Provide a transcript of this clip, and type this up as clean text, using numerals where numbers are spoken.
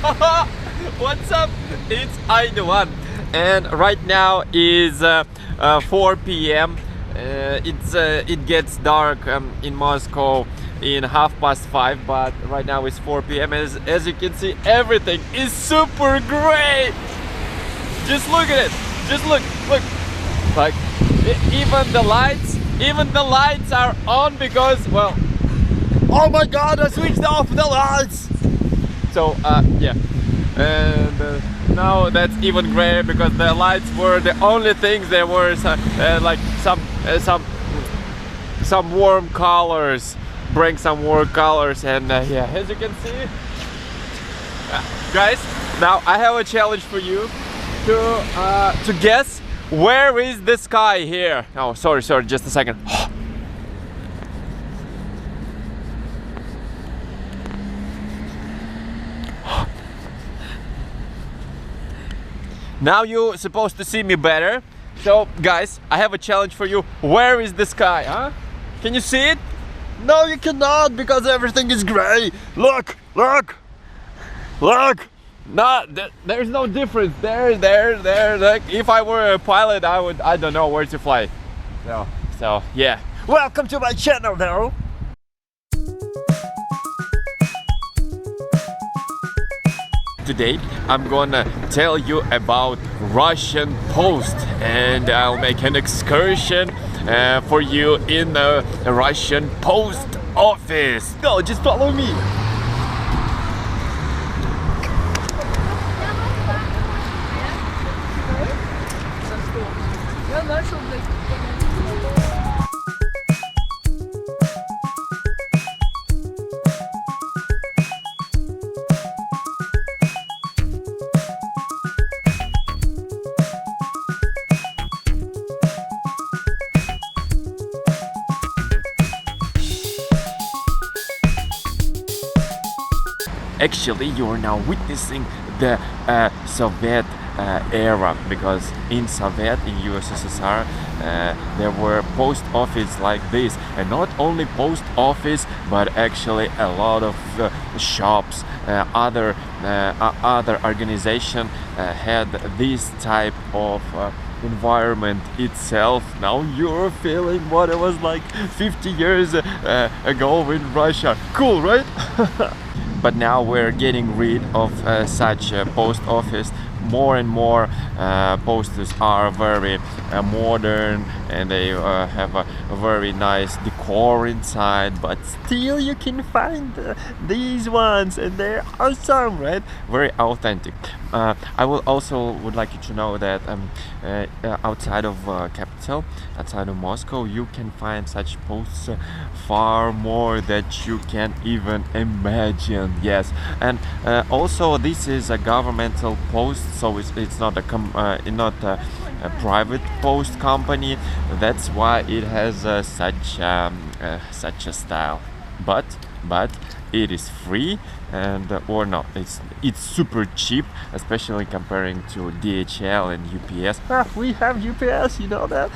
What's up? It's Aydoğan, and right now is 4 p.m. It gets dark in Moscow in 5:30, but right now it's 4 p.m. As you can see, everything is super great. Just look at it. Just look. Like even the lights are on because, well, oh my God, I switched off the lights. So yeah, and now that's even greater because the lights were the only things. There were like some warm colors, bring some warm colors, and yeah, as you can see, guys. Now I have a challenge for you to guess where is the sky here. Oh, sorry, just a second. Now you're supposed to see me better. So guys, I have a challenge for you. Where is the sky, huh? Can you see it? No, you cannot because everything is gray. Look. No, there's no difference. There. Like if I were a pilot, I don't know where to fly. So yeah. Welcome to my channel though. Today I'm gonna tell you about Russian Post, and I'll make an excursion for you in the Russian Post office. Go, just follow me. Actually, you are now witnessing the Soviet era, because in USSR there were post office like this, and not only post office but actually a lot of shops, other organization had this type of environment itself. Now you're feeling what it was like 50 years ago in Russia. Cool, right? But now we're getting rid of such a post office. More and more posters are very modern, and they have a very nice decor inside, but still you can find these ones, and they're awesome, right? Very authentic. I would like you to know that outside of capital, outside of Moscow, you can find such posts far more that you can even imagine. Yes, and also this is a governmental post, so it's not a private post company. That's why it has such a style. But it is free, and or no, it's super cheap, especially comparing to DHL and UPS. We have UPS, you know that.